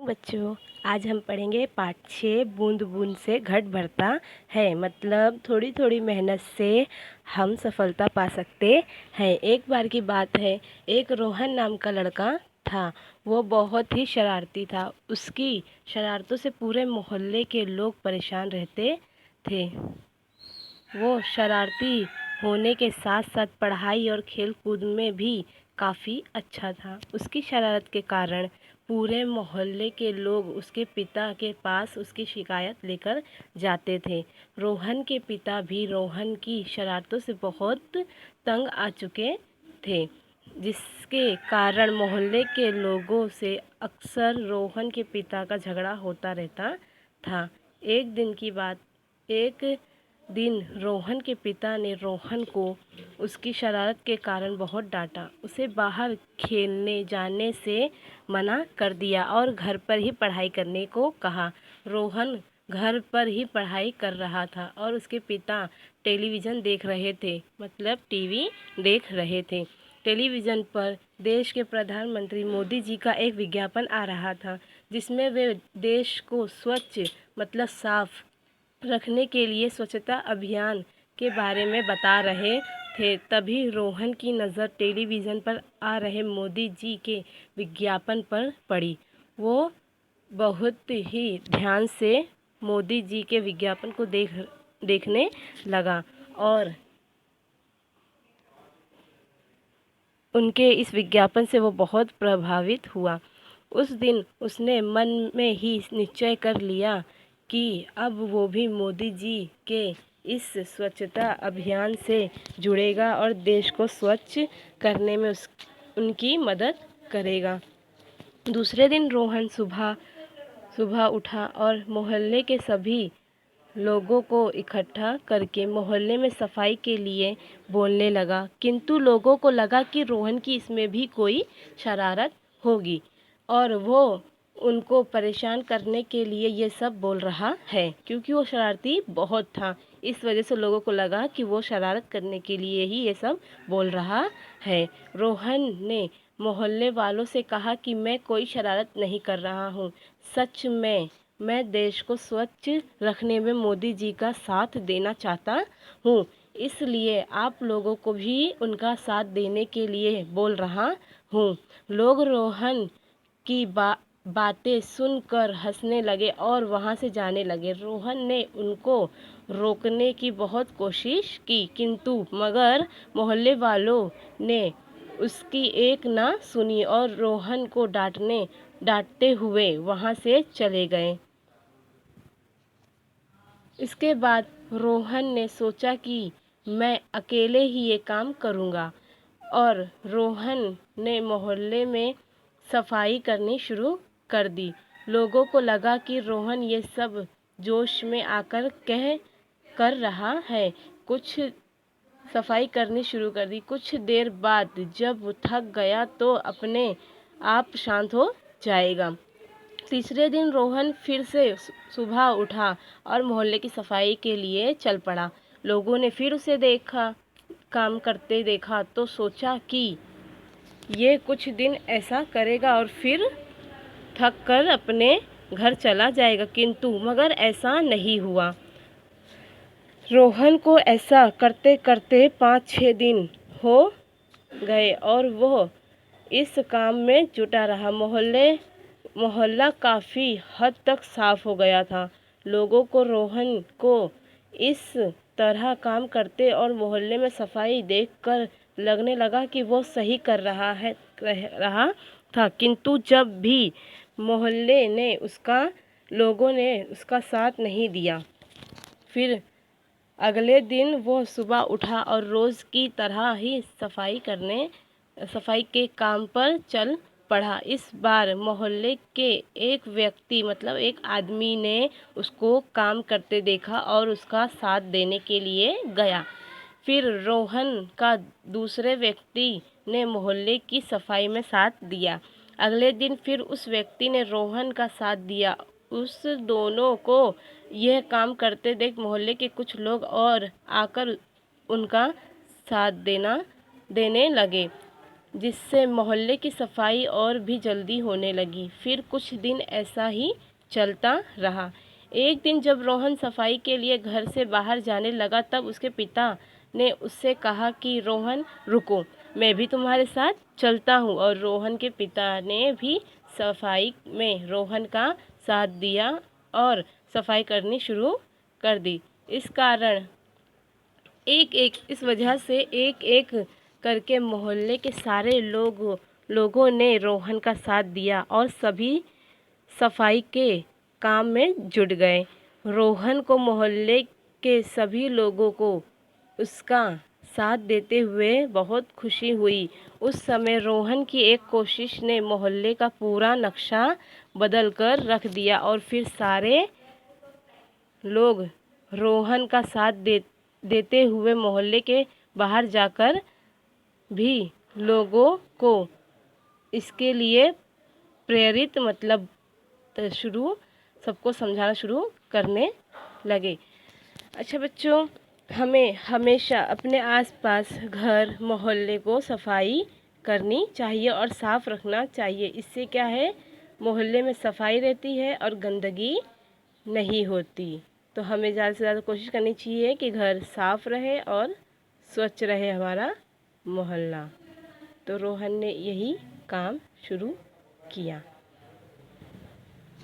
बच्चों, आज हम पढ़ेंगे पाठ 6 बूंद बूंद से घट भरता है। मतलब थोड़ी थोड़ी मेहनत से हम सफलता पा सकते हैं। एक बार की बात है, एक रोहन नाम का लड़का था। वो बहुत ही शरारती था। उसकी शरारतों से पूरे मोहल्ले के लोग परेशान रहते थे। वो शरारती होने के साथ साथ पढ़ाई और खेल कूद में भी काफ़ी अच्छा था। उसकी शरारत के कारण पूरे मोहल्ले के लोग उसके पिता के पास उसकी शिकायत लेकर जाते थे। रोहन के पिता भी रोहन की शरारतों से बहुत तंग आ चुके थे, जिसके कारण मोहल्ले के लोगों से अक्सर रोहन के पिता का झगड़ा होता रहता था। एक दिन रोहन के पिता ने रोहन को उसकी शरारत के कारण बहुत डांटा। उसे बाहर खेलने जाने से मना कर दिया और घर पर ही पढ़ाई करने को कहा। रोहन घर पर ही पढ़ाई कर रहा था और उसके पिता टेलीविज़न देख रहे थे, मतलब टीवी देख रहे थे। टेलीविज़न पर देश के प्रधानमंत्री मोदी जी का एक विज्ञापन आ रहा था, जिसमें वे देश को स्वच्छ मतलब साफ रखने के लिए स्वच्छता अभियान के बारे में बता रहे थे। तभी रोहन की नज़र टेलीविज़न पर आ रहे मोदी जी के विज्ञापन पर पड़ी। वो बहुत ही ध्यान से मोदी जी के विज्ञापन को देखने लगा और उनके इस विज्ञापन से वो बहुत प्रभावित हुआ। उस दिन उसने मन में ही निश्चय कर लिया कि अब वो भी मोदी जी के इस स्वच्छता अभियान से जुड़ेगा और देश को स्वच्छ करने में उनकी मदद करेगा। दूसरे दिन रोहन सुबह उठा और मोहल्ले के सभी लोगों को इकट्ठा करके मोहल्ले में सफाई के लिए बोलने लगा। किंतु लोगों को लगा कि रोहन की इसमें भी कोई शरारत होगी और वो उनको परेशान करने के लिए ये सब बोल रहा है, क्योंकि वो शरारती बहुत था। इस वजह से लोगों को लगा कि वो शरारत करने के लिए ही ये सब बोल रहा है। रोहन ने मोहल्ले वालों से कहा कि मैं कोई शरारत नहीं कर रहा हूँ। सच में मैं देश को स्वच्छ रखने में मोदी जी का साथ देना चाहता हूँ, इसलिए आप लोगों को भी उनका साथ देने के लिए बोल रहा हूँ। लोग रोहन की बातें सुनकर हंसने लगे और वहाँ से जाने लगे। रोहन ने उनको रोकने की बहुत कोशिश की, किंतु मगर मोहल्ले वालों ने उसकी एक ना सुनी और रोहन को डांटते हुए वहाँ से चले गए। इसके बाद रोहन ने सोचा कि मैं अकेले ही ये काम करूँगा और रोहन ने मोहल्ले में सफाई करनी शुरू कर दी। लोगों को लगा कि रोहन ये सब जोश में आकर कर रहा है। कुछ सफाई करनी शुरू कर दी। कुछ देर बाद जब वो थक गया तो अपने आप शांत हो जाएगा। तीसरे दिन रोहन फिर से सुबह उठा और मोहल्ले की सफाई के लिए चल पड़ा। लोगों ने फिर उसे काम करते देखा तो सोचा कि ये कुछ दिन ऐसा करेगा और फिर थक कर अपने घर चला जाएगा, किंतु मगर ऐसा नहीं हुआ। रोहन को ऐसा करते करते 5-6 दिन हो गए और वो इस काम में जुटा रहा। मोहल्ला काफ़ी हद तक साफ हो गया था। लोगों को रोहन को इस तरह काम करते और मोहल्ले में सफाई देखकर लगने लगा कि वो सही कर रहा था, किंतु जब भी मोहल्ले ने लोगों ने उसका साथ नहीं दिया। फिर अगले दिन वो सुबह उठा और रोज़ की तरह ही सफाई के काम पर चल पड़ा। इस बार मोहल्ले के एक व्यक्ति मतलब एक आदमी ने उसको काम करते देखा और उसका साथ देने के लिए गया। फिर रोहन का दूसरे व्यक्ति ने मोहल्ले की सफाई में साथ दिया। अगले दिन फिर उस व्यक्ति ने रोहन का साथ दिया। उस दोनों को यह काम करते देख मोहल्ले के कुछ लोग और आकर उनका साथ देने लगे। जिससे मोहल्ले की सफाई और भी जल्दी होने लगी। फिर कुछ दिन ऐसा ही चलता रहा। एक दिन जब रोहन सफाई के लिए घर से बाहर जाने लगा, तब उसके पिता ने उससे कहा कि रोहन रुको, मैं भी तुम्हारे साथ चलता हूँ। और रोहन के पिता ने भी सफाई में रोहन का साथ दिया और सफाई करनी शुरू कर दी। इस वजह से एक एक करके मोहल्ले के सारे लोगों ने रोहन का साथ दिया और सभी सफाई के काम में जुट गए। रोहन को मोहल्ले के सभी लोगों को उसका साथ देते हुए बहुत खुशी हुई। उस समय रोहन की एक कोशिश ने मोहल्ले का पूरा नक्शा बदल कर रख दिया और फिर सारे लोग रोहन का साथ देते हुए मोहल्ले के बाहर जाकर भी लोगों को इसके लिए प्रेरित सबको समझाना शुरू करने लगे। अच्छा बच्चों, हमें हमेशा अपने आसपास घर मोहल्ले को सफाई करनी चाहिए और साफ रखना चाहिए। इससे क्या है, मोहल्ले में सफाई रहती है और गंदगी नहीं होती। तो हमें ज़्यादा से ज़्यादा कोशिश करनी चाहिए कि घर साफ रहे और स्वच्छ रहे हमारा मोहल्ला। तो रोहन ने यही काम शुरू किया।